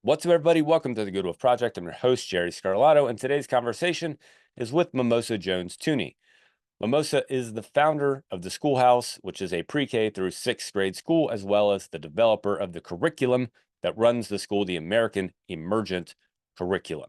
What's up, everybody? Welcome to the Good Wolf Project. I'm your host, Jerry Scarlato, and today's conversation is with Mimosa Jones Tunney. Mimosa is the founder of the Schoolhouse, which is a pre-K through sixth grade school, as well as the developer of the curriculum that runs the school, the American Emergent Curriculum.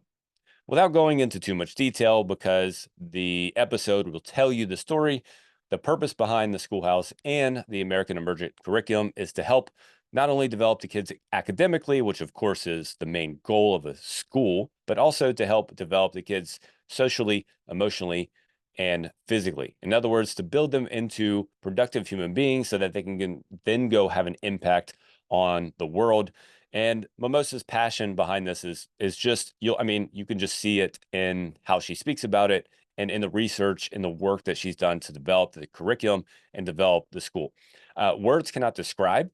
Without going into too much detail, because the episode will tell you the story, the purpose behind the Schoolhouse and the American Emergent Curriculum is to help not only develop the kids academically, which of course is the main goal of a school, but also to help develop the kids socially, emotionally, and physically. In other words, to build them into productive human beings so that they can then go have an impact on the world. And Mimosa's passion behind this is just you can just see it in how she speaks about it and in the research and the work that she's done to develop the curriculum and develop the school. Words cannot describe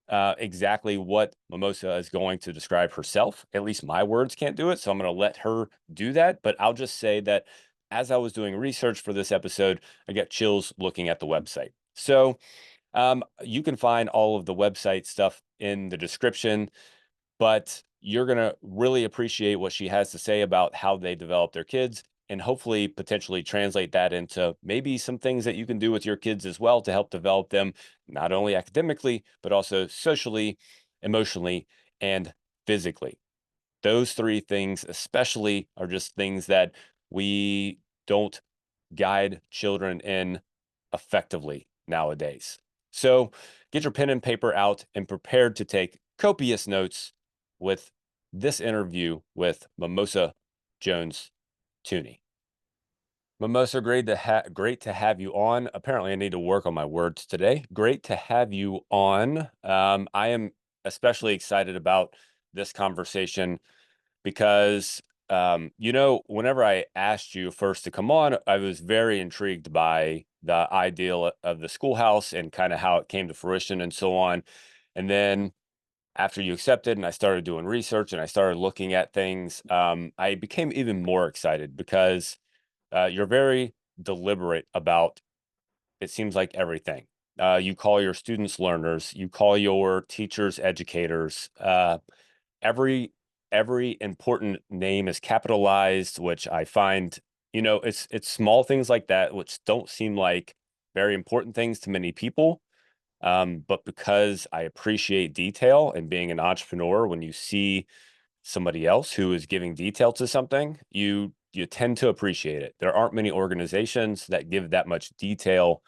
exactly what Mimosa is going to describe herself. At least my words can't do it, so I'm going to let her do that. But I'll just say that as I was doing research for this episode, I got chills looking at the website. So you can find all of the website stuff in the description, but you're going to really appreciate what she has to say about how they develop their kids and hopefully potentially translate that into maybe some things that you can do with your kids as well to help develop them, not only academically, but also socially, emotionally, and physically. Those three things, especially, are just things that we don't guide children in effectively nowadays. So get your pen and paper out and prepared to take copious notes with this interview with Mimosa Jones Tunney. Mimosa, great to have you on. Apparently, I need to work on my words today. Great to have you on. I am especially excited about this conversation because whenever I asked you first to come on, I was very intrigued by the ideal of the Schoolhouse and kind of how it came to fruition and so on. And then after you accepted and I started doing research and I started looking at things, I became even more excited because you're very deliberate about, it seems like, everything. You call your students learners, you call your teachers educators. Every every important name is capitalized, which I find, it's small things like that which don't seem like very important things to many people. But because I appreciate detail and being an entrepreneur, when you see somebody else who is giving detail to something, you tend to appreciate it. There aren't many organizations that give that much detail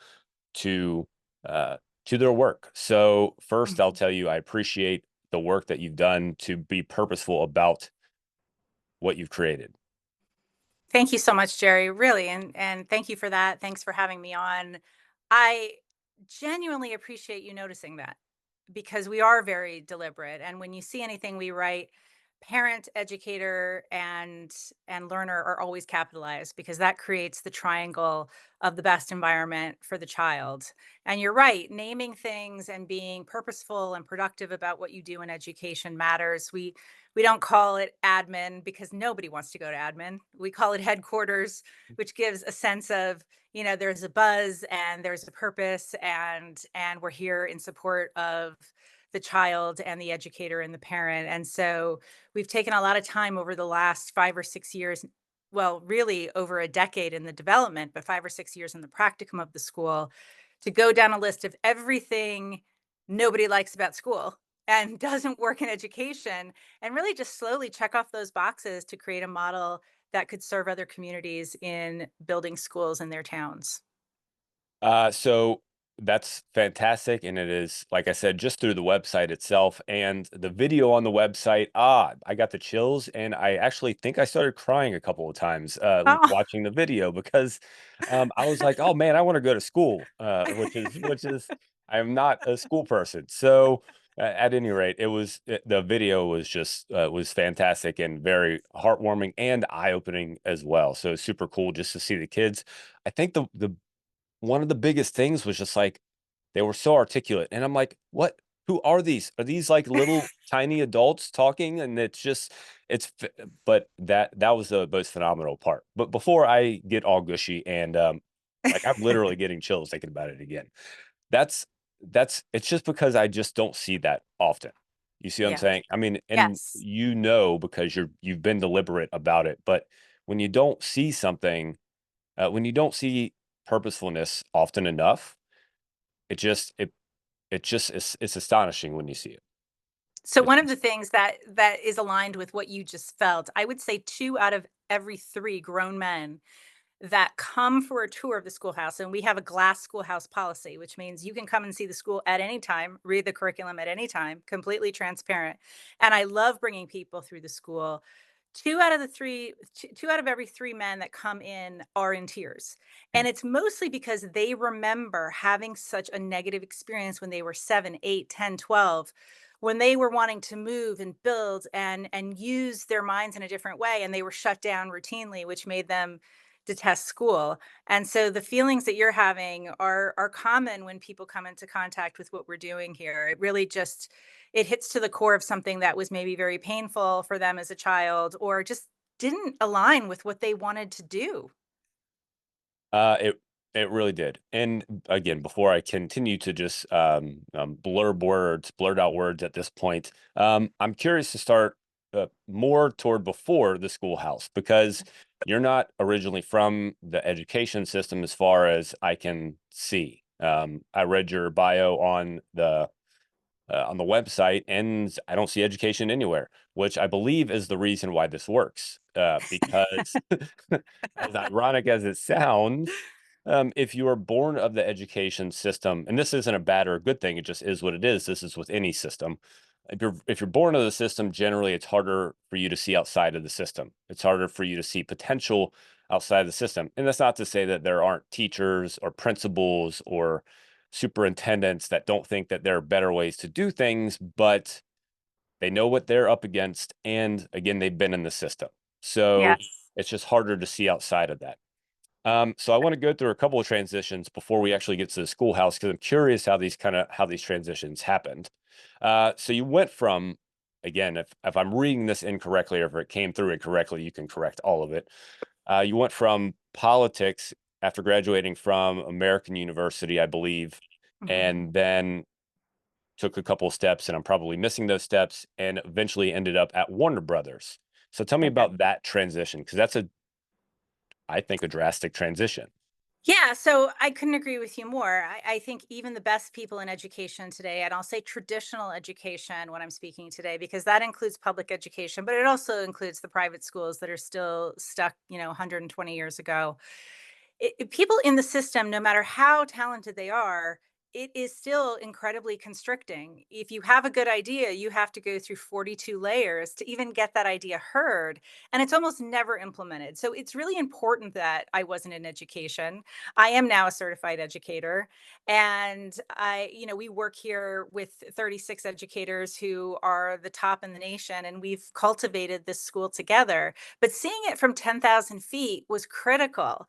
to uh, to their work. So first, I'll Mhm. tell you, I appreciate the work that you've done to be purposeful about what you've created. Thank you so much, Jerry. Really, and thank you for that. Thanks for having me on. I genuinely appreciate you noticing that because we are very deliberate. And when you see anything we write, parent, educator, and learner are always capitalized because that creates the triangle of the best environment for the child. And you're right, naming things and being purposeful and productive about what you do in education matters. We don't call it admin because nobody wants to go to admin. We call it headquarters, which gives a sense of, there's a buzz and there's a purpose and we're here in support of the child and the educator and the parent. And so we've taken a lot of time over the last 5 or 6 years, well, really over a decade in the development, but 5 or 6 years in the practicum of the school to go down a list of everything nobody likes about school and doesn't work in education and really just slowly check off those boxes to create a model that could serve other communities in building schools in their towns. So that's fantastic. And it is, like I said, just through the website itself and the video on the website. I got the chills. And I actually think I started crying a couple of times Oh. watching the video because I was like, oh man, I want to go to school, I am not a school person. So at any rate, the video was fantastic and very heartwarming and eye-opening as well. So it's super cool just to see the kids. I think the one of the biggest things was just like they were so articulate, and I'm like, "What? Who are these? Are these like little tiny adults talking?" And but that was the most phenomenal part. But before I get all gushy and like I'm literally getting chills thinking about it again. That's it's just because I just don't see that often. You see what I'm Yeah. saying? I mean, and Yes. you know because you've been deliberate about it. But when you don't see something, when you don't see purposefulness often enough, it just it just it's astonishing when you see it. So It's one of just the things that is aligned with what you just felt, I would say 2 out of every 3 grown men that come for a tour of the schoolhouse, and we have a glass schoolhouse policy, which means you can come and see the school at any time, read the curriculum at any time, completely transparent. And I love bringing people through the school. 2 out of every 3 men that come in are in tears. mm, And it's mostly because they remember having such a negative experience when they were 7, 8, 10, 12, when they were wanting to move and build and use their minds in a different way, and they were shut down routinely, which made them detest school. And so the feelings that you're having are common when people come into contact with what we're doing here. It really just it hits to the core of something that was maybe very painful for them as a child or just didn't align with what they wanted to do. it it really did. And again, before I continue to just blurt out words at this point, I'm curious to start more toward before the schoolhouse because you're not originally from the education system, as far as I can see. I read your bio on the website, and I don't see education anywhere, which I believe is the reason why this works. Because, as ironic as it sounds, if you are born of the education system, and this isn't a bad or a good thing, it just is what it is. This is with any system. If you're born of the system, generally it's harder for you to see outside of the system. It's harder for you to see potential outside of the system. And that's not to say that there aren't teachers or principals or superintendents that don't think that there are better ways to do things, but they know what they're up against. And again, they've been in the system. So Yes. it's just harder to see outside of that. So I want to go through a couple of transitions before we actually get to the schoolhouse because I'm curious how these transitions happened. So you went from, again, if I'm reading this incorrectly or if it came through incorrectly, you can correct all of it. You went from politics after graduating from American University, I believe, Mhm. and then took a couple of steps, and I'm probably missing those steps, and eventually ended up at Warner Brothers. So tell me Okay. about that transition, because I think, a drastic transition. Yeah, so I couldn't agree with you more. I think even the best people in education today, and I'll say traditional education when I'm speaking today, because that includes public education, but it also includes the private schools that are still stuck, 120 years ago. People in the system, no matter how talented they are, it is still incredibly constricting. If you have a good idea, you have to go through 42 layers to even get that idea heard. And it's almost never implemented. So it's really important that I wasn't in education. I am now a certified educator. And we work here with 36 educators who are the top in the nation. And we've cultivated this school together. But seeing it from 10,000 feet was critical.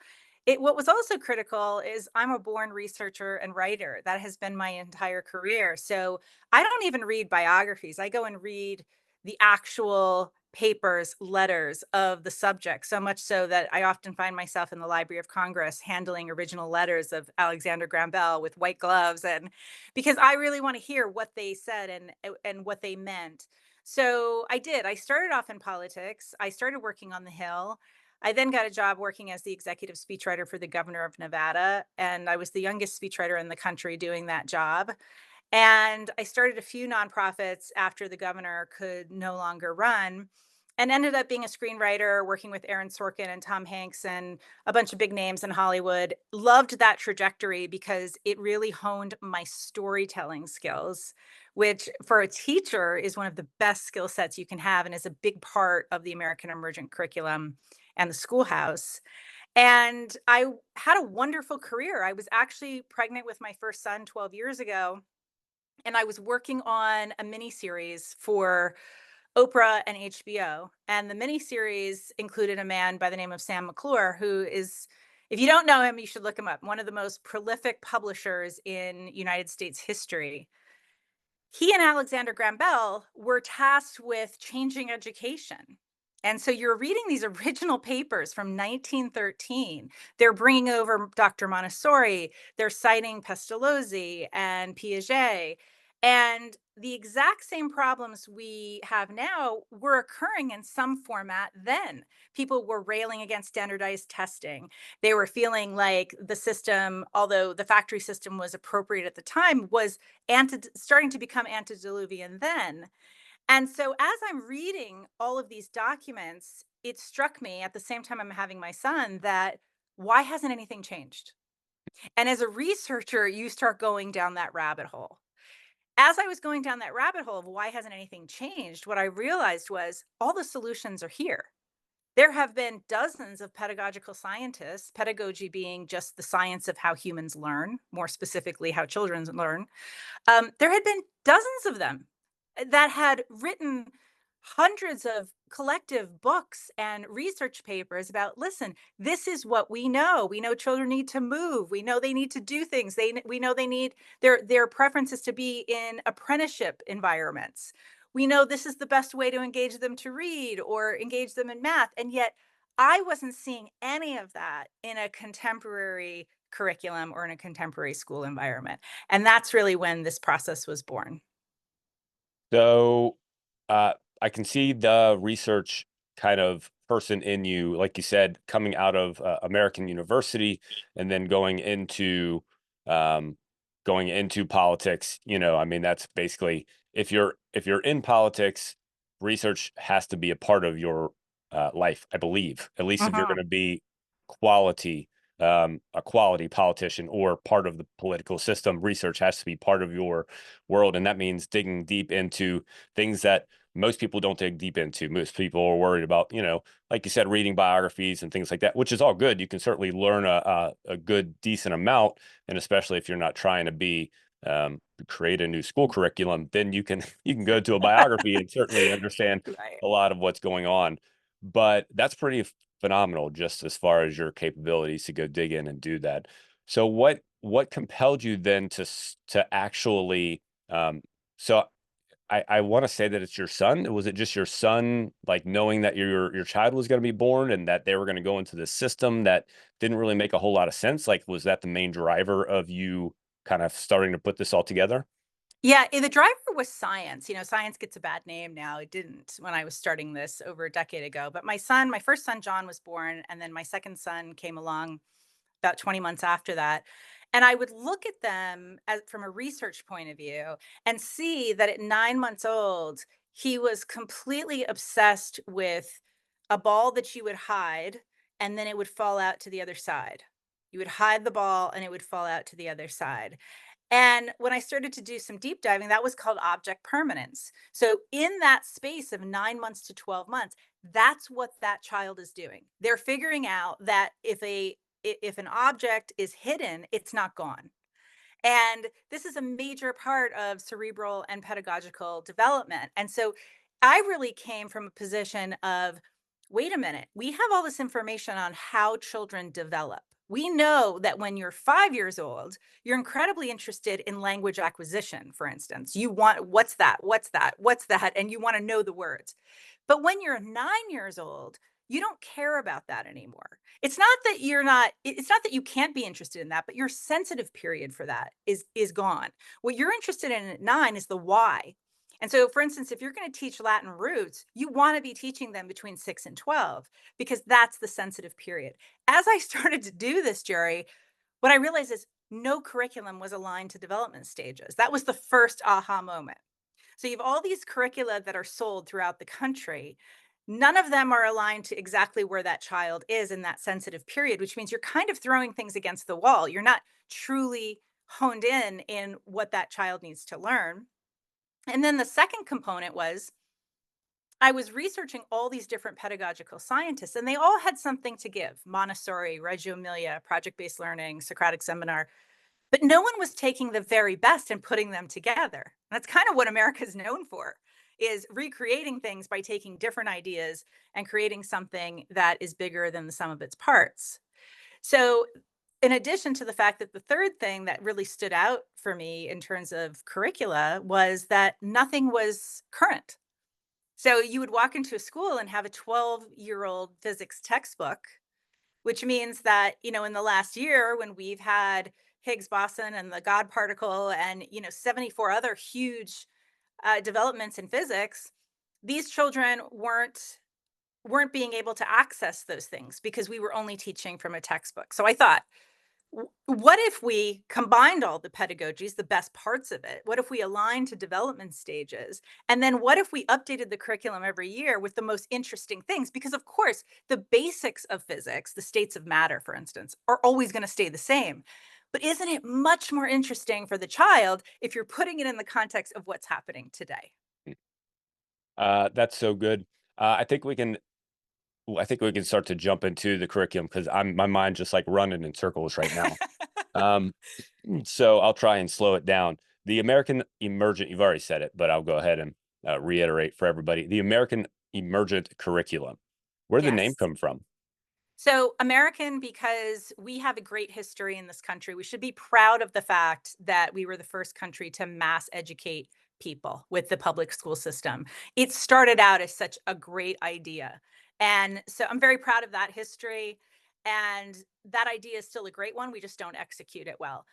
What was also critical is I'm a born researcher and writer. That has been my entire career. So I don't even read biographies. I go and read the actual papers, letters of the subject, so much so that I often find myself in the Library of Congress handling original letters of Alexander Graham Bell with white gloves, and because I really want to hear what they said and what they meant. So I did. I started off in politics. I started working on the Hill. I then got a job working as the executive speechwriter for the governor of Nevada, and I was the youngest speechwriter in the country doing that job. And I started a few nonprofits after the governor could no longer run and ended up being a screenwriter, working with Aaron Sorkin and Tom Hanks and a bunch of big names in Hollywood. Loved that trajectory because it really honed my storytelling skills, which for a teacher is one of the best skill sets you can have and is a big part of the American Emergent Curriculum and the schoolhouse. And I had a wonderful career. I was actually pregnant with my first son 12 years ago, and I was working on a mini series for Oprah and HBO. And the mini series included a man by the name of Sam McClure, who is, if you don't know him, you should look him up. One of the most prolific publishers in United States history. He and Alexander Graham Bell were tasked with changing education. And so you're reading these original papers from 1913. They're bringing over Dr. Montessori, they're citing Pestalozzi and Piaget. And the exact same problems we have now were occurring in some format then. People were railing against standardized testing. They were feeling like the system, although the factory system was appropriate at the time, was starting to become antediluvian then. And so as I'm reading all of these documents, it struck me at the same time I'm having my son that why hasn't anything changed? And as a researcher, you start going down that rabbit hole. As I was going down that rabbit hole of why hasn't anything changed, what I realized was all the solutions are here. There have been dozens of pedagogical scientists, pedagogy being just the science of how humans learn, more specifically, how children learn. There had been dozens of them that had written hundreds of collective books and research papers about listen, this is what we know. We know children need to move. We know they need to do things. We know they need their preferences to be in apprenticeship environments. We know this is the best way to engage them to read or engage them in math. And yet I wasn't seeing any of that in a contemporary curriculum or in a contemporary school environment. And that's really when this process was born. So, uh, I can see the research kind of person in you, like you said, coming out of American University and then um, going into politics. I mean, that's basically if you're in politics, research has to be a part of your life, I believe. At least if you're going Mhm. to be quality, a quality politician or part of the political system, research has to be part of your world. And that means digging deep into things that most people don't dig deep into. Most people are worried about, like you said, reading biographies and things like that, which is all good. You can certainly learn a good, decent amount. And especially if you're not trying to be, create a new school curriculum, then you can go to a biography and certainly understand Right. a lot of what's going on. But that's pretty phenomenal just as far as your capabilities to go dig in and do that. So what compelled you then to actually so I want to say that it's your son. Was it just your son, like knowing that your child was going to be born and that they were going to go into this system that didn't really make a whole lot of sense? Like, was that the main driver of you kind of starting to put this all together? Yeah, the driver was science. Science gets a bad name now. It didn't when I was starting this over a decade ago. But my first son, John, was born, and then my second son came along about 20 months after that. And I would look at them from a research point of view and see that at 9 months old, he was completely obsessed with a ball that you would hide and then it would fall out to the other side. You would hide the ball and it would fall out to the other side. And when I started to do some deep diving, that was called object permanence. So, in that space of 9 months to 12 months, that's what that child is doing. They're figuring out that if an object is hidden, it's not gone. And this is a major part of cerebral and pedagogical development. And so I really came from a position of wait a minute, we have all this information on how children develop. We know that when you're 5 years old, you're incredibly interested in language acquisition, for instance. You want, what's that? What's that? What's that? And you want to know the words. But when you're 9 years old, you don't care about that anymore. It's not that you can't be interested in that, but your sensitive period for that is gone. What you're interested in at 9 is the why. And so, for instance, if you're going to teach Latin roots, you want to be teaching them between 6 and 12 because that's the sensitive period. As I started to do this, Jerry, what I realized is no curriculum was aligned to development stages. That was the first aha moment. So you have all these curricula that are sold throughout the country. None of them are aligned to exactly where that child is in that sensitive period, which means you're kind of throwing things against the wall. You're not truly honed in what that child needs to learn. And then the second component was I was researching all these different pedagogical scientists, and they all had something to give. Montessori, Reggio Emilia, project based learning, Socratic seminar. But no one was taking the very best and putting them together. That's kind of what America's known for, is recreating things by taking different ideas and creating something that is bigger than the sum of its parts. So, in addition to the fact that the third thing that really stood out for me in terms of curricula was that nothing was current. So, you would walk into a school and have a 12-year-old physics textbook, which means that, in the last year when we've had Higgs boson and the God particle and, 74 other huge developments in physics, these children weren't being able to access those things because we were only teaching from a textbook. So I thought, what if we combined all the pedagogies, the best parts of it? What if we aligned to development stages? And then what if we updated the curriculum every year with the most interesting things? Because, of course, the basics of physics, the states of matter, for instance, are always going to stay the same. But isn't it much more interesting for the child if you're putting it in the context of what's happening today? That's so good. I think we can. I think we can start to jump into the curriculum because I'm my mind's just like running in circles right now. Um, so I'll try and slow it down. The American Emergent, you've already said it, but I'll go ahead and reiterate for everybody. The American Emergent Curriculum. Where did the name Yes. come from? So, American, because we have a great history in this country. We should be proud of the fact that we were the first country to mass educate people with the public school system. It started out as such a great idea. And so I'm very proud of that history. And that idea is still a great one. We just don't execute it well.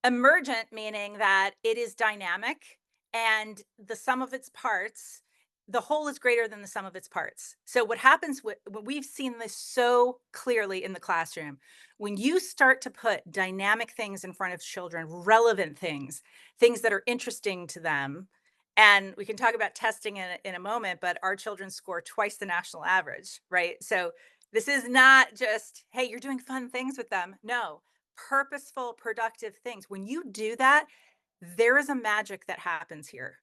Emergent, meaning that it is dynamic and the sum of its parts, the whole is greater than the sum of its parts. So what happens when we've seen this so clearly in the classroom, when you start to put dynamic things in front of children, relevant things, things that are interesting to them, and we can talk about testing in a moment, but our children score twice the national average, right? So this is not just, hey, you're doing fun things with them. No, purposeful, productive things. When you do that, there is a magic that happens here.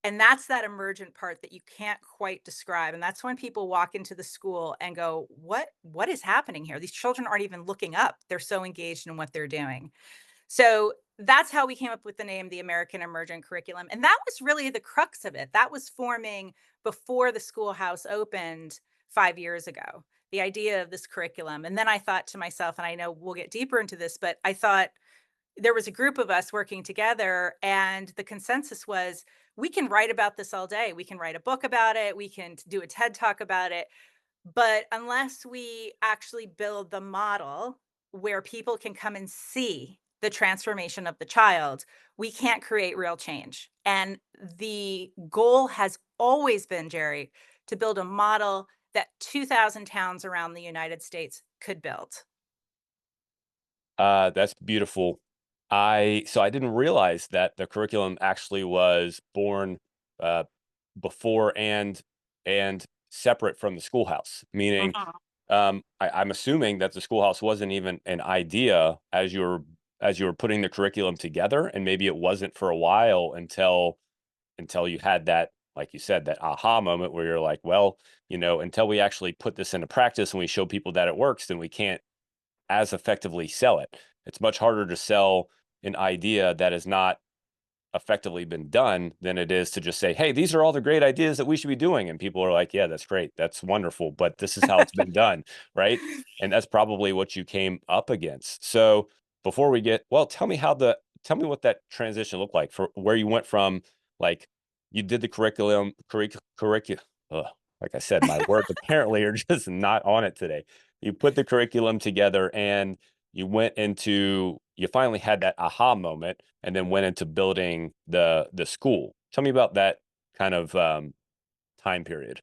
And that's that emergent part that you can't quite describe. And that's when people walk into the school and go, what is happening here? These children aren't even looking up. They're so engaged in what they're doing. So that's how we came up with the name, the American Emergent Curriculum. And that was really the crux of it. That was forming before the schoolhouse opened 5 years ago, the idea of this curriculum. And then I thought to myself, and I know we'll get deeper into this, but I thought there was a group of us working together, and the consensus was we can write about this all day. We can write a book about it. We can do a TED talk about it. But unless we actually build the model where people can come and see the transformation of the child, we can't create real change. And the goal has always been, Jerry, to build a model that 2,000 towns around the United States could build. That's beautiful. I didn't realize that the curriculum actually was born uh, before and separate from the schoolhouse. Meaning, Mhm. I'm assuming that the schoolhouse wasn't even an idea as you were putting the curriculum together, and maybe it wasn't for a while until you had that, like you said, that aha moment where you're like, well, until we actually put this into practice and we show people that it works, then we can't as effectively sell it. It's much harder to sell an idea that has not effectively been done than it is to just say, hey, these are all the great ideas that we should be doing. And people are like, yeah, that's great. That's wonderful. But this is how it's been done. Right. And that's probably what you came up against. So before we get, well, tell me what that transition looked like for where you went from like you did the curriculum. Like I said, my words apparently are just not on it today. You put the curriculum together and you finally had that aha moment and then went into building the school. Tell me about that kind of time period.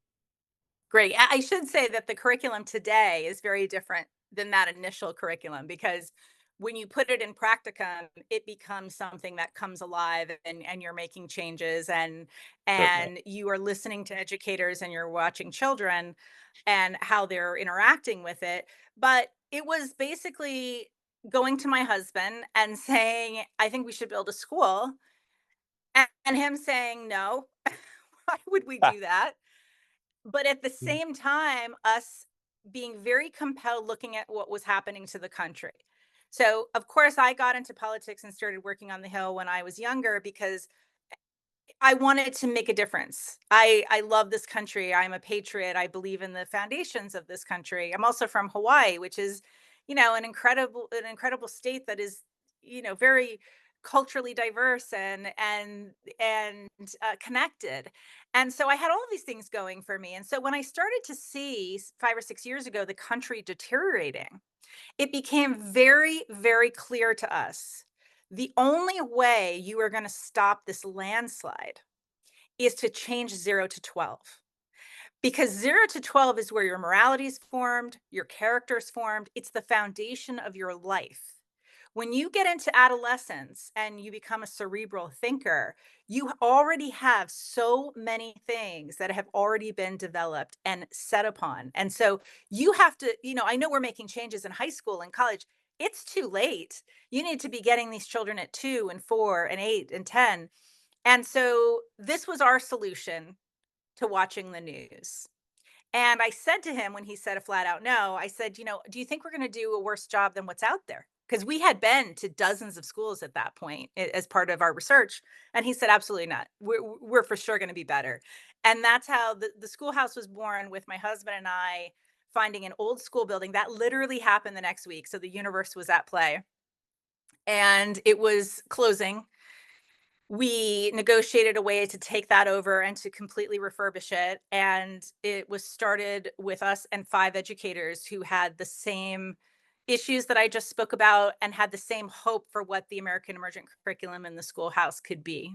Great. I should say that the curriculum today is very different than that initial curriculum because when you put it in practicum, it becomes something that comes alive and you're making changes Certainly. and you are listening to educators and you're watching children and how they're interacting with it. But it was basically going to my husband and saying, I think we should build a school. And him saying, no, why would we do that? But at the same time, us being very compelled looking at what was happening to the country. So, of course, I got into politics and started working on the Hill when I was younger because I wanted to make a difference. I love this country. I'm a patriot. I believe in the foundations of this country. I'm also from Hawaii, which is, an incredible state that is, very culturally diverse and connected. And so I had all of these things going for me. And so when I started to see 5 or 6 years ago the country deteriorating, it became very, very clear to us the only way you are going to stop this landslide is to change 0 to 12. Because 0 to 12 is where your morality is formed, your character is formed, it's the foundation of your life. When you get into adolescence and you become a cerebral thinker, you already have so many things that have already been developed and set upon. And so you have to, I know we're making changes in high school and college. It's too late. You need to be getting these children at 2 and 4 and 8 and 10. And so this was our solution to watching the news. And I said to him when he said a flat out no, I said, do you think we're going to do a worse job than what's out there? Because we had been to dozens of schools at that point as part of our research. And he said, absolutely not. We're for sure going to be better. And that's how the schoolhouse was born, with my husband and I finding an old school building that literally happened the next week. So the universe was at play and it was closing. We negotiated a way to take that over and to completely refurbish it. And it was started with us and 5 educators who had the same issues that I just spoke about and had the same hope for what the American Emergent Curriculum in the schoolhouse could be.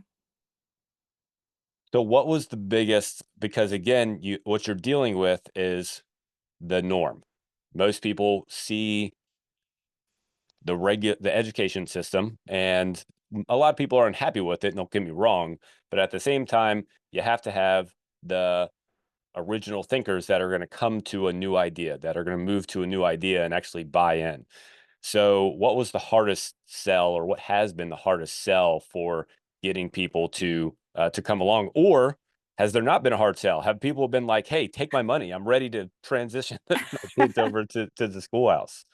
So what was the biggest, because again, what you're dealing with is the norm. Most people see the education system, and a lot of people aren't happy with it, don't get me wrong, but at the same time, you have to have the original thinkers that are going to come to a new idea, that are going to move to a new idea and actually buy in. So what was the hardest sell, or what has been the hardest sell for getting people to come along? Or has there not been a hard sell? Have people been like, hey, take my money, I'm ready to transition my kids over to the schoolhouse?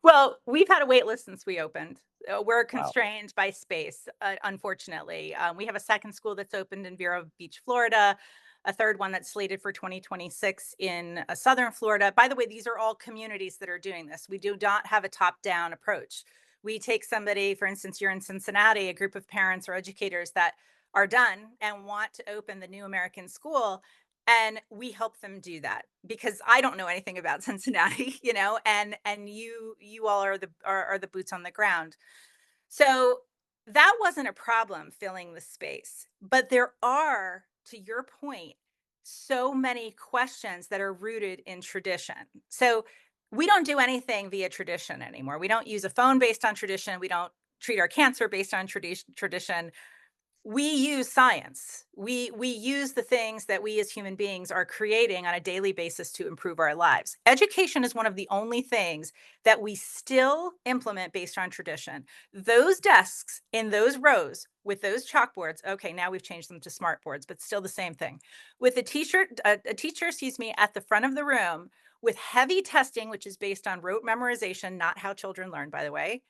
Well, we've had a wait list since we opened. We're Wow. constrained by space, unfortunately. We have a second school that's opened in Vero Beach, Florida, a third one that's slated for 2026 in southern Florida. By the way, these are all communities that are doing this. We do not have a top down approach. We take somebody, for instance, you're in Cincinnati, a group of parents or educators that are done and want to open the new American school, and we help them do that because I don't know anything about Cincinnati, and you all are the boots on the ground. So that wasn't a problem filling the space, but there are, to your point, so many questions that are rooted in tradition. So we don't do anything via tradition anymore. We don't use a phone based on tradition. We don't treat our cancer based on tradition. We use science. We use the things that we as human beings are creating on a daily basis to improve our lives. Education is one of the only things that we still implement based on tradition. Those desks in those rows with those chalkboards, okay, now we've changed them to smart boards, but still the same thing. With a teacher, excuse me, at the front of the room with heavy testing, which is based on rote memorization, not how children learn, by the way.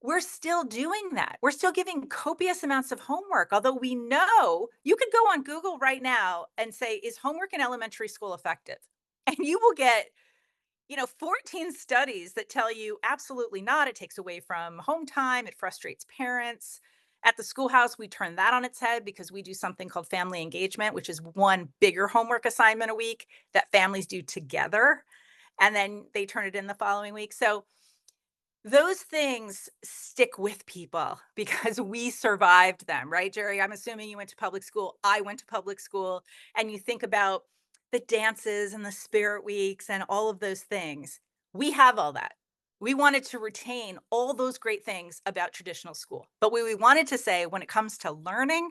We're still doing that. We're still giving copious amounts of homework, although we know you could go on Google right now and say, is homework in elementary school effective? And you will get, 14 studies that tell you absolutely not. It takes away from home time, it frustrates parents. At the schoolhouse, we turn that on its head because we do something called family engagement, which is one bigger homework assignment a week that families do together. And then they turn it in the following week. So those things stick with people because we survived them, right, Jerry? I'm assuming you went to public school. I went to public school. And you think about the dances and the spirit weeks and all of those things. We have all that. We wanted to retain all those great things about traditional school. But what we wanted to say when it comes to learning,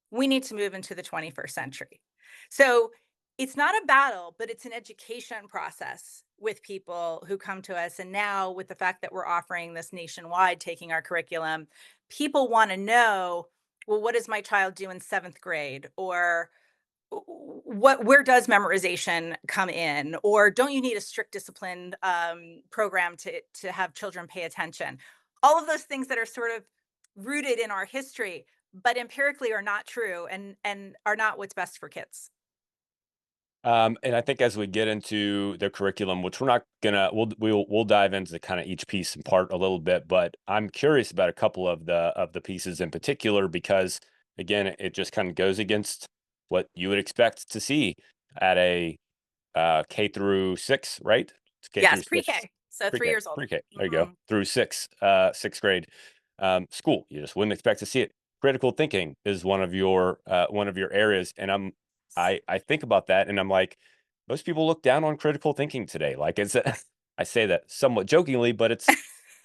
we need to move into the 21st century. So it's not a battle, but it's an education process with people who come to us. And now, with the fact that we're offering this nationwide, taking our curriculum, people want to know, well, what does my child do in 7th grade? Or where does memorization come in? Or don't you need a strict disciplined program to have children pay attention? All of those things that are sort of rooted in our history, but empirically are not true and are not what's best for kids. And I think as we get into the curriculum, which we're not gonna, we'll dive into kind of each piece and part a little bit, but I'm curious about a couple of the pieces in particular because again, it just kind of goes against what you would expect to see at a K through 6, right? It's K through Yes, 6, pre-K. So three pre-K, years old. pre-K. There you go, Mhm. through 6, 6th grade school. You just wouldn't expect to see it. critical thinking is one of your areas, and I think about that, and I'm like, most people look down on critical thinking today. Like it's I say that somewhat jokingly, but it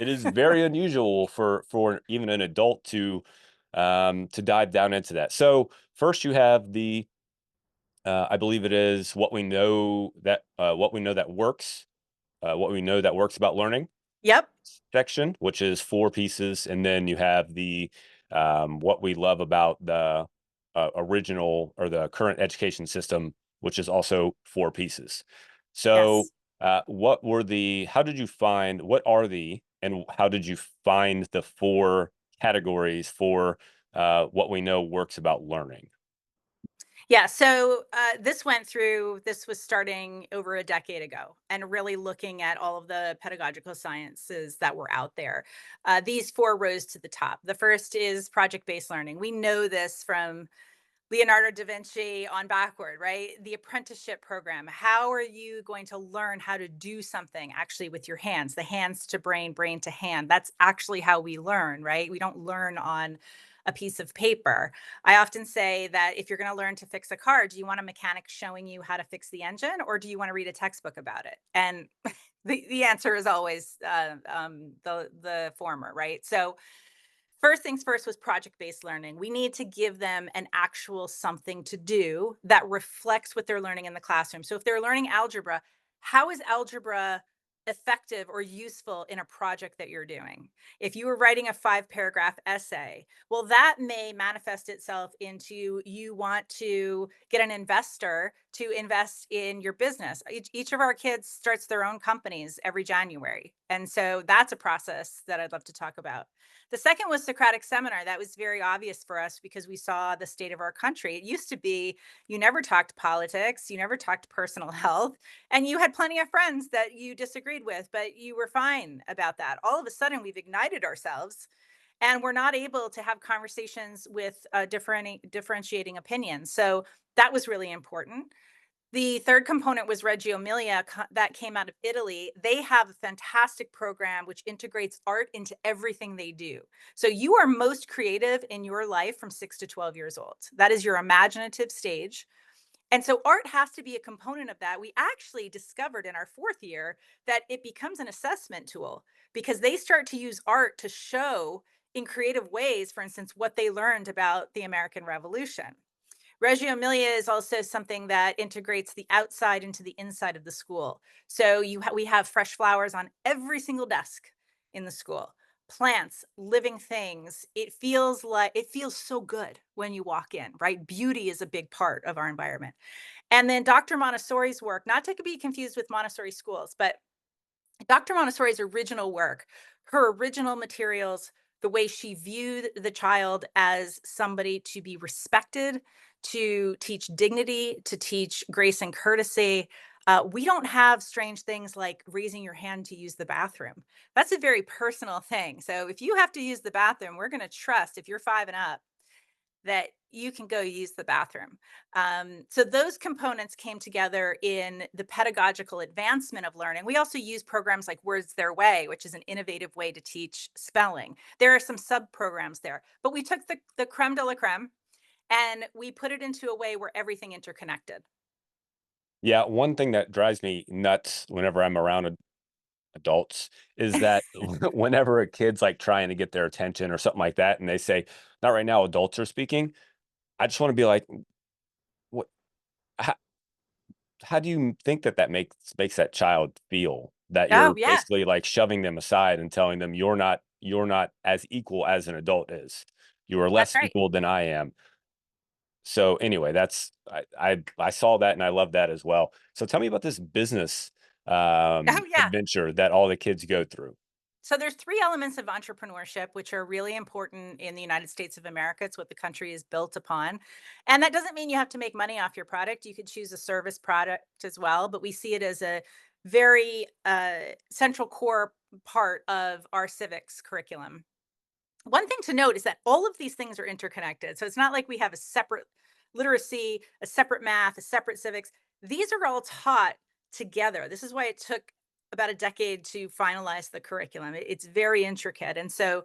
is very unusual for even an adult to dive down into that. So first, you have the I believe it is what we know that works, what we know that works about learning Yep. section, which is 4 pieces, and then you have the what we love about the original or the current education system, which is also 4 pieces. So, Yes. what were the? How did you find? What are the? And how did you find the 4 categories for what we know works about learning? Yeah, so this was starting over a decade ago and really looking at all of the pedagogical sciences that were out there. These four rose to the top. The first is project based learning. We know this from Leonardo da Vinci on backward, right? The apprenticeship program. How are you going to learn how to do something actually with your hands, the hands to brain, brain to hand? That's actually how we learn, right? We don't learn on a piece of paper. I often say that if you're going to learn to fix a car, do you want a mechanic showing you how to fix the engine, or do you want to read a textbook about it? And the answer is always the former, right? So first things first was project based learning. We need to give them an actual something to do that reflects what they're learning in the classroom. So if they're learning algebra, how is algebra effective or useful in a project that you're doing? If you were writing a 5 paragraph essay, well, that may manifest itself into you want to get an investor to invest in your business. Each of our kids starts their own companies every January. And so that's a process that I'd love to talk about. The second was Socratic seminar. That was very obvious for us because we saw the state of our country. It used to be you never talked politics, you never talked personal health, and you had plenty of friends that you disagreed with, but you were fine about that. All of a sudden, we've ignited ourselves and we're not able to have conversations with differentiating opinions. So that was really important. The third component was Reggio Emilia that came out of Italy. They have a fantastic program which integrates art into everything they do. So you are most creative in your life from 6 to 12 years old. That is your imaginative stage. And so art has to be a component of that. We actually discovered in our fourth year that it becomes an assessment tool because they start to use art to show in creative ways, for instance, what they learned about the American Revolution. Reggio Emilia is also something that integrates the outside into the inside of the school. So we have fresh flowers on every single desk in the school. Plants, living things. It feels so good when you walk in, right? Beauty is a big part of our environment. And then Dr. Montessori's work, not to be confused with Montessori schools, but Dr. Montessori's original work, her original materials, the way she viewed the child as somebody to be respected, to teach dignity, to teach grace and courtesy. We don't have strange things like raising your hand to use the bathroom. That's a very personal thing. So if you have to use the bathroom, we're going to trust if you're 5 and up that you can go use the bathroom. So those components came together in the pedagogical advancement of learning. We also use programs like Words Their Way, which is an innovative way to teach spelling. There are some sub programs there, but we took the creme de la creme and we put it into a way where everything interconnected. Yeah, one thing that drives me nuts whenever I'm around adults is that whenever a kid's like trying to get their attention or something like that, and they say, "Not right now, adults are speaking." I just want to be like, "What? How, how do you think that makes that child feel that Oh, you're yeah, basically like shoving them aside and telling them you're not as equal as an adult is. You are that's less right. equal than I am." So anyway, that's I saw that and I love that as well. So tell me about this business Oh, yeah. adventure that all the kids go through. So there's three elements of entrepreneurship which are really important in the United States of America. It's what the country is built upon. And that doesn't mean you have to make money off your product. You could choose a service product as well, but we see it as a very central core part of our civics curriculum. One thing to note is that all of these things are interconnected. So it's not like we have a separate literacy, a separate math, a separate civics. These are all taught together. This is why it took about a decade to finalize the curriculum. It's very intricate. And so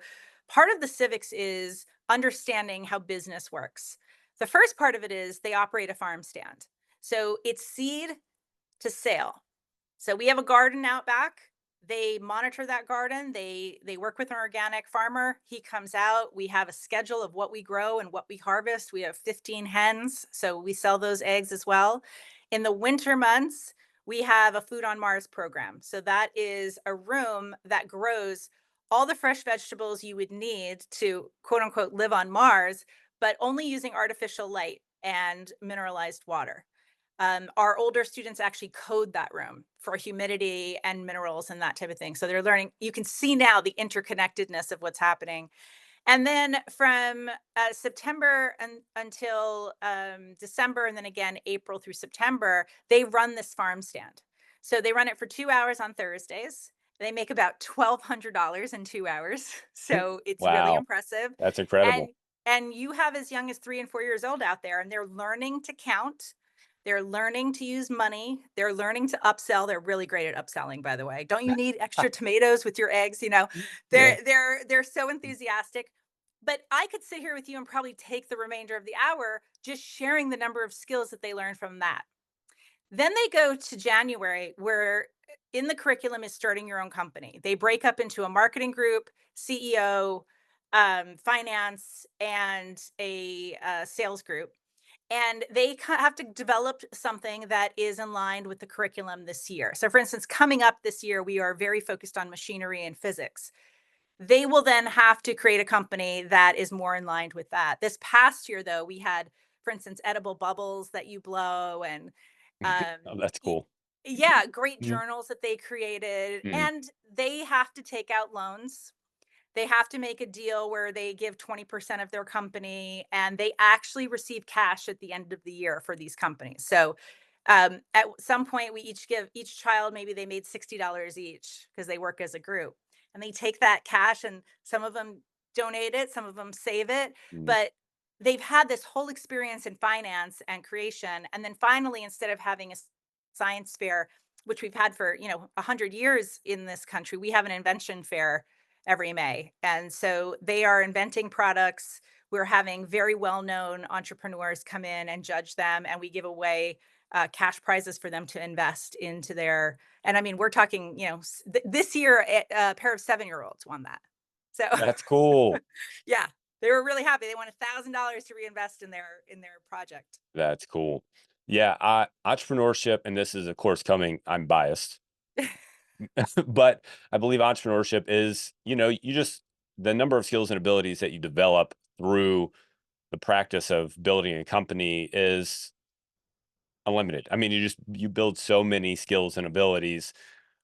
Part of the civics is understanding how business works. The first part of it is they operate a farm stand. So it's seed to sale. So we have a garden out back. They monitor that garden. They work with an organic farmer. He comes out. We have a schedule of what we grow and what we harvest. We have 15 hens, so we sell those eggs as well. In the winter months, we have a Food on Mars program. So that is a room that grows all the fresh vegetables you would need to quote unquote live on Mars, but only using artificial light and mineralized water. Our older students actually code that room for humidity and minerals and that type of thing. So they're learning, you can see now the interconnectedness of what's happening. And then from September until December, and then again, April through September, they run this farm stand. So they run it for 2 hours on Thursdays. They make about $1,200 in 2 hours. So it's really Wow, impressive. that's incredible. And and you have as young as 3 and 4 years old out there, and they're learning to count. They're learning to use money. They're learning to upsell. They're really great at upselling, by the way. Don't you need extra tomatoes with your eggs? Yeah. They're so enthusiastic. But I could sit here with you and probably take the remainder of the hour just sharing the number of skills that they learned from that. Then they go to January, where in the curriculum is starting your own company. They break up into a marketing group, CEO, finance, and a sales group. And they have to develop something that is in line with the curriculum this year. So, for instance, coming up this year, we are very focused on machinery and physics. They will then have to create a company that is more in line with that. This past year, though, we had, for instance, edible bubbles that you blow, and Oh, um, that's y- cool. yeah, great Mhm, journals that they created. mhm. And they have to take out loans. They have to make a deal where they give 20% of their company, and they actually receive cash at the end of the year for these companies. So at some point, we each give each child, maybe they made $60 each because they work as a group. And they take that cash, and some of them donate it, some of them save it. Mm. But they've had this whole experience in finance and creation. And then finally, instead of having a science fair, which we've had for 100 years in this country, we have an invention fair every May. And so they are inventing products. We're having very well known entrepreneurs come in and judge them, and we give away cash prizes for them to invest into their. And I mean, we're talking, this year, a pair of 7-year-olds won that. So, That's cool. yeah, they were really happy. They won $1,000 to reinvest in their project. That's cool. Yeah, entrepreneurship, and this is, of course, coming I'm biased, but I believe entrepreneurship is, you just the number of skills and abilities that you develop through the practice of building a company is unlimited. I mean, you build so many skills and abilities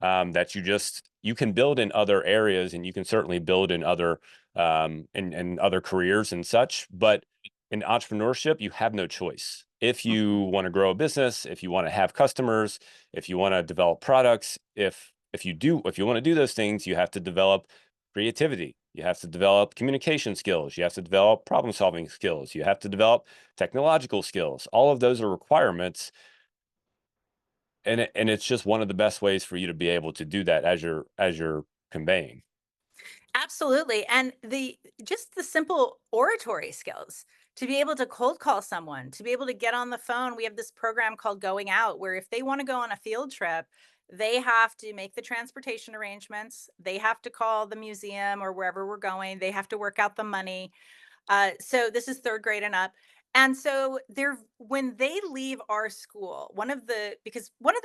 that you can build in other areas, and you can certainly build in other in other careers and such. But in entrepreneurship, you have no choice. If you Mhm. want to grow a business, if you want to have customers, if you want to develop products, if you want to do those things, you have to develop creativity. You have to develop communication skills. You have to develop problem solving skills. You have to develop technological skills. All of those are requirements, and it's just one of the best ways for you to be able to do that as you're conveying. Absolutely. And the simple oratory skills to be able to cold call someone, to be able to get on the phone. We have this program called Going Out, where if they want to go on a field trip, they have to make the transportation arrangements. They have to call the museum or wherever we're going. They have to work out the money. So this is third grade and up. And so they're when they leave our school, one of the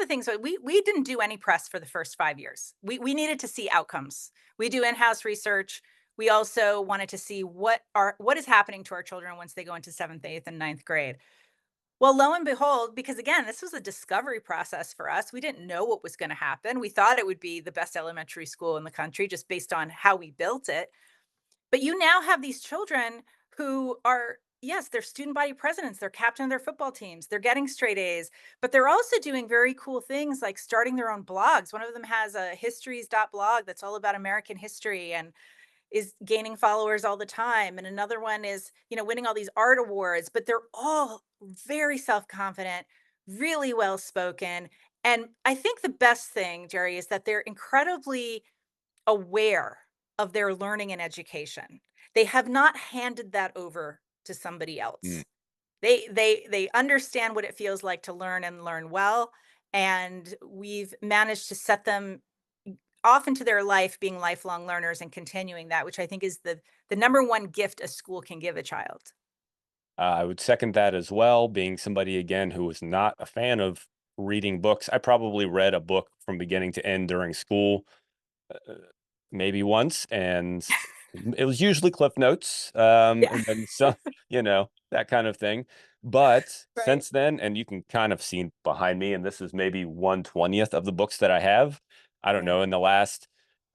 things that we didn't do any press for the first 5 years. We needed to see outcomes. We do in-house research. We also wanted to see what is happening to our children once they go into seventh, eighth, and ninth grade. Well, lo and behold, because again, this was a discovery process for us. We didn't know what was going to happen. We thought it would be the best elementary school in the country just based on how we built it. But you now have these children who are, yes, they're student body presidents, they're captain of their football teams, they're getting straight A's, but they're also doing very cool things like starting their own blogs. One of them has a histories.blog that's all about American history and is gaining followers all the time. And another one is, winning all these art awards, but they're all very self-confident, really well spoken. And I think the best thing, Jerry, is that they're incredibly aware of their learning and education. they have not handed that over to somebody Mm. else. They understand what it feels like to learn and learn well, and we've managed to set them off into their life being lifelong learners and continuing that, which I think is the number one gift a school can give a child. I would second that as well. Being somebody again who was not a fan of reading books, I probably read a book from beginning to end during school, uh, maybe once, and it was usually Cliff Notes, Yeah. and then some, that kind of thing. But Right. since then, and you can kind of see behind me, and this is maybe 1/20th of the books that I have. I don't Yeah. know, in the last,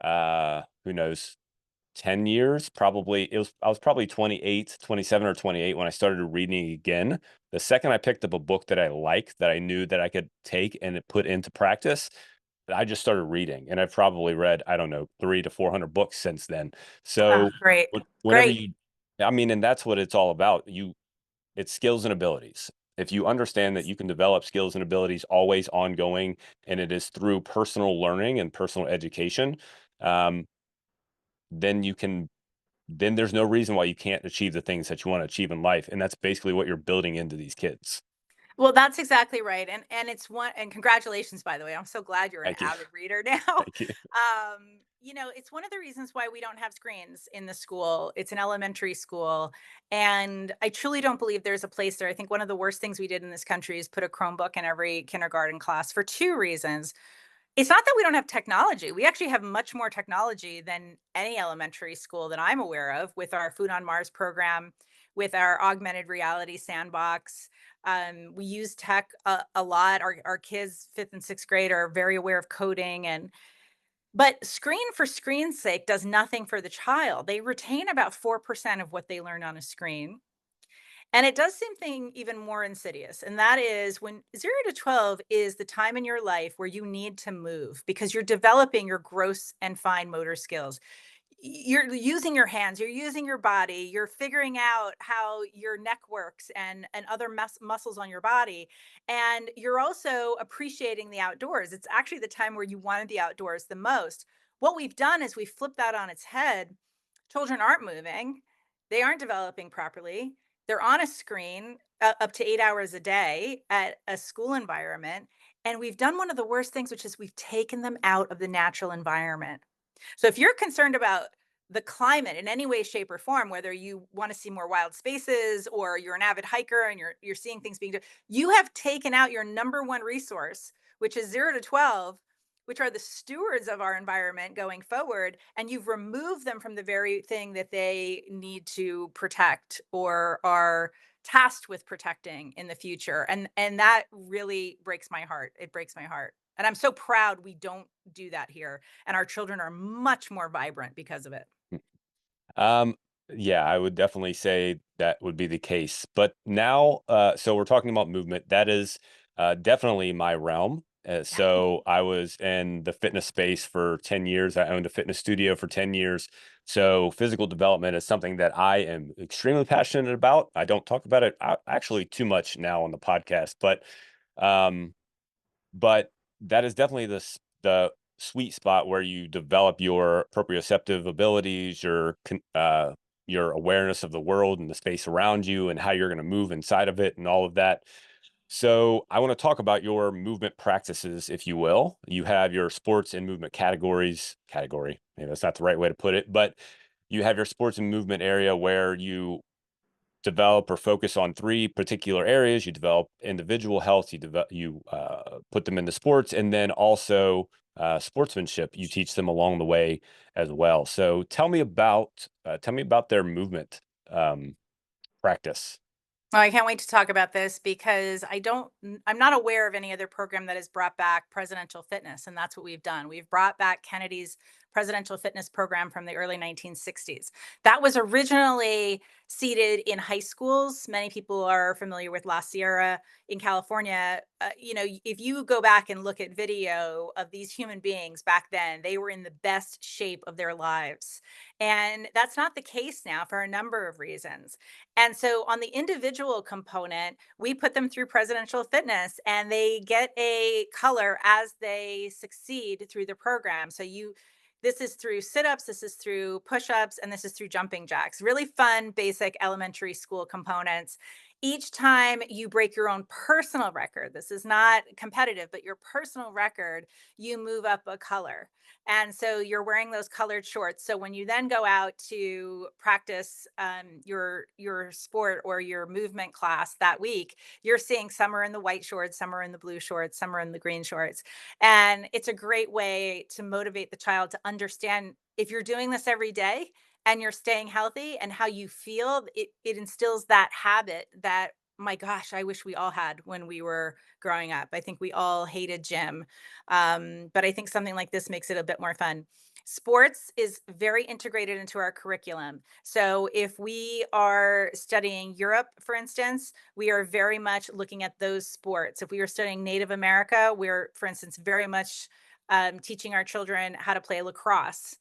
who knows, 10 years, probably I was probably 28, 27 or 28 when I started reading again. The second I picked up a book that I liked, that I knew that I could take and put into practice, I just started reading, and I've probably read, I don't know, 3 to 400 books since then. Oh, So great. whenever Great. you, I mean, and that's what it's all about. It's skills and abilities. If you understand that you can develop skills and abilities always ongoing, and it is through personal learning and personal education, um, then you can then there's no reason why you can't achieve the things that you want to achieve in life. And that's basically what you're building into these kids. Well, that's exactly right, and it's one and congratulations, by the way. I'm so glad you're an Thank you. avid reader now. Thank you. It's one of the reasons why we don't have screens in the school. It's an elementary school, and I truly don't believe there's a place there. I think one of the worst things we did in this country is put a Chromebook in every kindergarten class for 2 reasons. It's not that we don't have technology. We actually have much more technology than any elementary school that I'm aware of with our Food on Mars program, with our augmented reality sandbox. We use tech a lot. Our kids, fifth and sixth grade, are very aware of coding but screen for screen's sake does nothing for the child. They retain about 4% of what they learn on a screen. And it does something even more insidious, and that is when 0 to 12 is the time in your life where you need to move because you're developing your gross and fine motor skills. You're using your hands, you're using your body, you're figuring out how your neck works and other muscles on your body, and you're also appreciating the outdoors. It's actually the time where you wanted the outdoors the most. What we've done is we flipped that on its head. Children aren't moving, they aren't developing properly, they're on a screen up to 8 hours a day at a school environment. And we've done one of the worst things, which is we've taken them out of the natural environment. So if you're concerned about the climate in any way, shape, or form, whether you want to see more wild spaces or you're an avid hiker and you're seeing things being done, you have taken out your number one resource, which is 0 to 12, which are the stewards of our environment going forward, and you've removed them from the very thing that they need to protect or are tasked with protecting in the future. And that really breaks my heart. It breaks my heart. And I'm so proud we don't do that here. And our children are much more vibrant because of it. Um, yeah, I would definitely say that would be the case. But now, so we're talking about movement. That is definitely my realm. Yeah. So I was in the fitness space for 10 years. I owned a fitness studio for 10 years. So physical development is something that I am extremely passionate about. I don't talk about it actually too much now on the podcast, um, but that is definitely the sweet spot where you develop your proprioceptive abilities, your awareness of the world and the space around you and how you're going to move inside of it and all of that. So I want to talk about your movement practices, if you will. You have your sports and movement category. Maybe that's not the right way to put it, but you have your sports and movement area where you develop or focus on three particular areas. You develop individual health, you put them into sports, and then also sportsmanship. You teach them along the way as well. So tell me about their movement practice. Oh, I can't wait to talk about this because I'm not aware of any other program that has brought back presidential fitness. And that's what we've done. We've brought back Kennedy's presidential fitness program from the early 1960s. That was originally seated in high schools. Many people are familiar with La Sierra in California. If you go back and look at video of these human beings back then, they were in the best shape of their lives. And that's not the case now for a number of reasons. And so on the individual component, we put them through presidential fitness and they get a color as they succeed through the program. So This is through sit-ups, this is through push-ups, and this is through jumping jacks. Really fun, basic elementary school components. Each time you break your own personal record, this is not competitive, but your personal record, you move up a color. And so you're wearing those colored shorts. So when you then go out to practice your sport or your movement class that week, you're seeing some are in the white shorts, some are in the blue shorts, some are in the green shorts. And it's a great way to motivate the child to understand if you're doing this every day and you're staying healthy and how you feel, it instills that habit that, my gosh, I wish we all had when we were growing up. I think we all hated gym. But I think something like this makes it a bit more fun. Sports is very integrated into our curriculum. So if we are studying Europe, for instance, we are very much looking at those sports. If we are studying Native America, we're, for instance, very much teaching our children how to play lacrosse.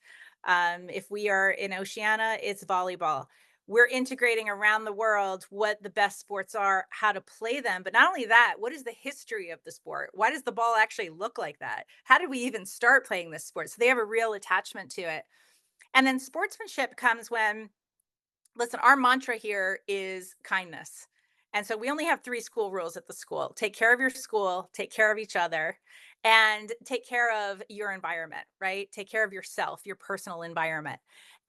If we are in Oceania, it's volleyball. We're integrating around the world what the best sports are, how to play them. But not only that, what is the history of the sport? Why does the ball actually look like that? How did we even start playing this sport? So they have a real attachment to it. And then sportsmanship comes when, listen, our mantra here is kindness. And so we only have three school rules at the school: take care of your school, take care of each other, and take care of your environment, right? Take care of yourself, your personal environment.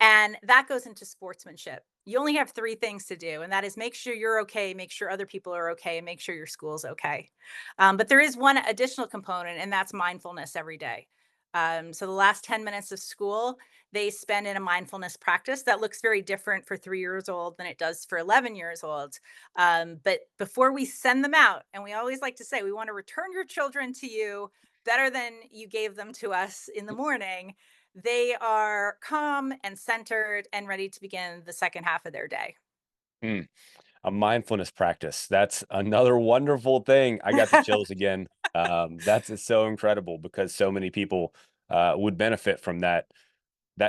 And that goes into sportsmanship. You only have three things to do, and that is make sure you're okay, make sure other people are okay, and make sure your school's okay. But there is one additional component, and that's mindfulness every day. So the last 10 minutes of school, they spend in a mindfulness practice that looks very different for 3 years old than it does for 11 years old. But before we send them out, and we always like to say, we want to return your children to you better than you gave them to us in the morning. They are calm and centered and ready to begin the second half of their day. Mm, a mindfulness practice. That's another wonderful thing. I got the chills again. That's so incredible because so many people would benefit from that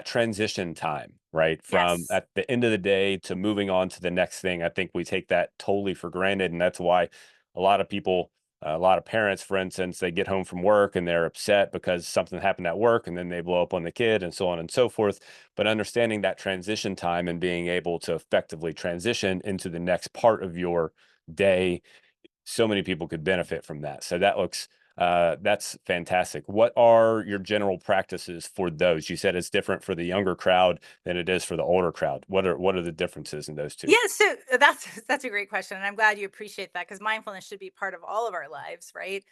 transition time, right? From Yes. at the end of the day to moving on to the next thing. I think we take that totally for granted. And that's why a lot of people, a lot of parents, for instance, they get home from work and they're upset because something happened at work and then they blow up on the kid and so on and so forth. But understanding that transition time and being able to effectively transition into the next part of your day, so many people could benefit from that. So that's fantastic. What are your general practices for those? You said it's different for the younger crowd than it is for the older crowd. What are the differences in those two? Yeah, so that's a great question, and I'm glad you appreciate that because mindfulness should be part of all of our lives, right?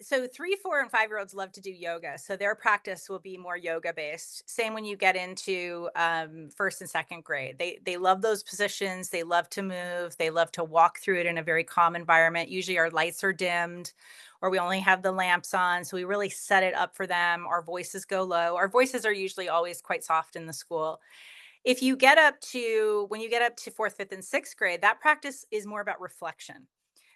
So 3, 4, and 5-year-olds love to do yoga. So their practice will be more yoga based. Same when you get into first and second grade. They love those positions. They love to move. They love to walk through it in a very calm environment. Usually our lights are dimmed or we only have the lamps on. So we really set it up for them. Our voices go low. Our voices are usually always quite soft in the school. If you get up to when you get up to fourth, fifth, and sixth grade, that practice is more about reflection.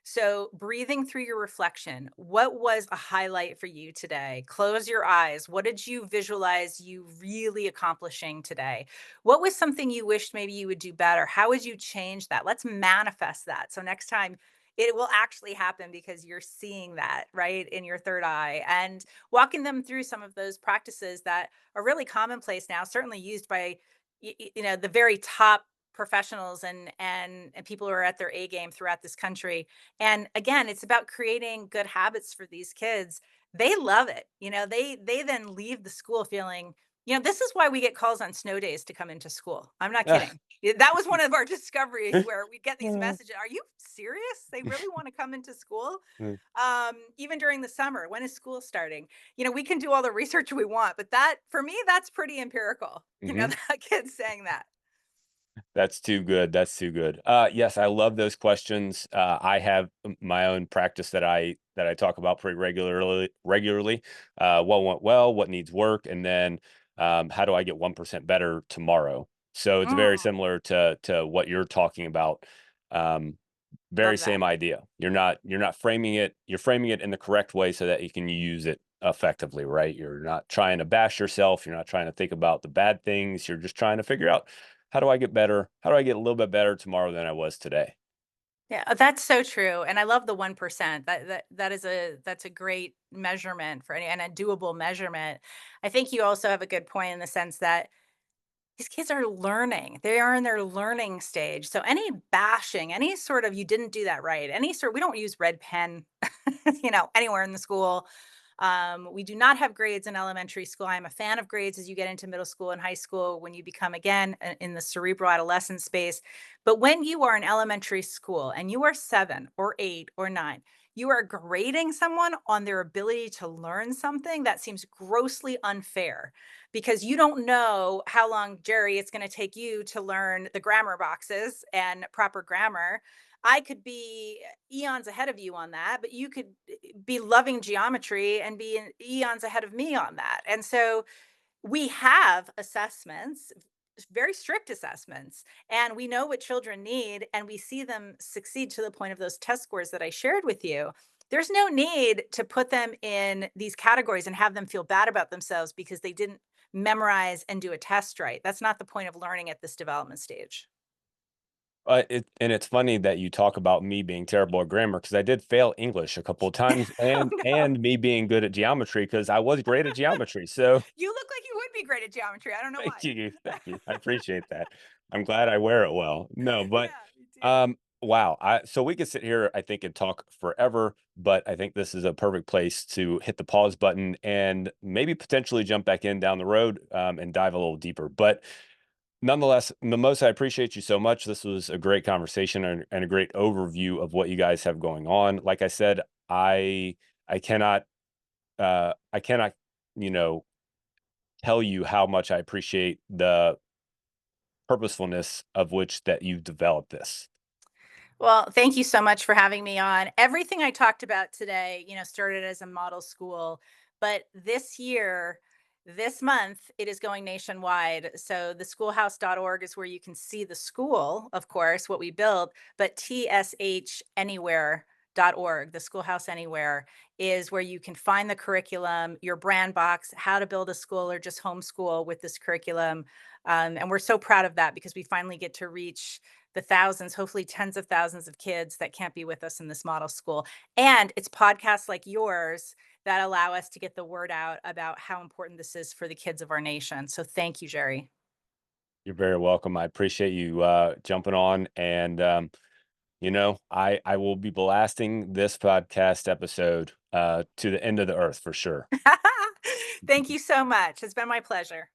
So, breathing through your reflection, what was a highlight for you today? Close your eyes. What did you visualize you really accomplishing today? What was something you wished maybe you would do better? How would you change that? Let's manifest that. So, next time it will actually happen because you're seeing that right in your third eye and walking them through some of those practices that are really commonplace now, certainly used by the very top professionals and people who are at their A game throughout this country. And again, it's about creating good habits for these kids. They love it. They then leave the school feeling, this is why we get calls on snow days to come into school. I'm not kidding. That was one of our discoveries where we get these messages. Are you serious? They really want to come into school? Even during the summer, when is school starting? We can do all the research we want, but that for me, that's pretty empirical. Mhm. That kid's saying that. That's too good. That's too good. Yes, I love those questions. I have my own practice that I talk about pretty regularly. What went well, what needs work, and then how do I get 1% better tomorrow? So it's very Mm, similar to what you're talking about. Um, Very love that. same idea. You're not framing it. You're framing it in the correct way so that you can use it effectively, right? You're not trying to bash yourself. You're not trying to think about the bad things. You're just trying to figure out how do I get better? How do I get a little bit better tomorrow than I was today? Yeah, that's so true, and I love the 1%. That's a great measurement for any and a doable measurement. I think you also have a good point in the sense that these kids are learning. They are in their learning stage. So any bashing, any sort of you didn't do that right, any sort we don't use red pen, anywhere in the school. We do not have grades in elementary school. I'm a fan of grades as you get into middle school and high school when you become again in the cerebral adolescent space. But when you are in elementary school and you are 7 or 8 or 9, you are grading someone on their ability to learn something that seems grossly unfair because you don't know how long, Jerry, it's going to take you to learn the grammar boxes and proper grammar. I could be eons ahead of you on that, but you could be loving geometry and be eons ahead of me on that. And so we have assessments, very strict assessments, and we know what children need, and we see them succeed to the point of those test scores that I shared with you. There's no need to put them in these categories and have them feel bad about themselves because they didn't memorize and do a test right. That's not the point of learning at this development stage. And it's funny that you talk about me being terrible at grammar because I did fail English a couple of times, Oh, and no. me being good at geometry because I was great at geometry. So You look like you would be great at geometry. I don't know thank why. you, thank you. I appreciate that. I'm glad I wear it well. No, but Yeah, me too. wow. So we could sit here, I think, and talk forever, but I think this is a perfect place to hit the pause button and maybe potentially jump back in down the road and dive a little deeper. But nonetheless, Mimosa, I appreciate you so much. This was a great conversation and a great overview of what you guys have going on. Like I said, I cannot I cannot, you know, tell you how much I appreciate the purposefulness of which that you've developed this. Well, thank you so much for having me on. Everything I talked about today, started as a model school, but this year, this month, it is going nationwide. So the schoolhouse.org is where you can see the school, of course, what we built, but TSH Anywhere.org, the Schoolhouse Anywhere, is where you can find the curriculum, your brand box, how to build a school or just homeschool with this curriculum. And we're so proud of that because we finally get to reach the thousands, hopefully tens of thousands of kids that can't be with us in this model school. And it's podcasts like yours that allow us to get the word out about how important this is for the kids of our nation. So thank you, Jerry. You're very welcome. I appreciate you jumping on, and I will be blasting this podcast episode to the end of the earth for sure. Thank you so much. It's been my pleasure.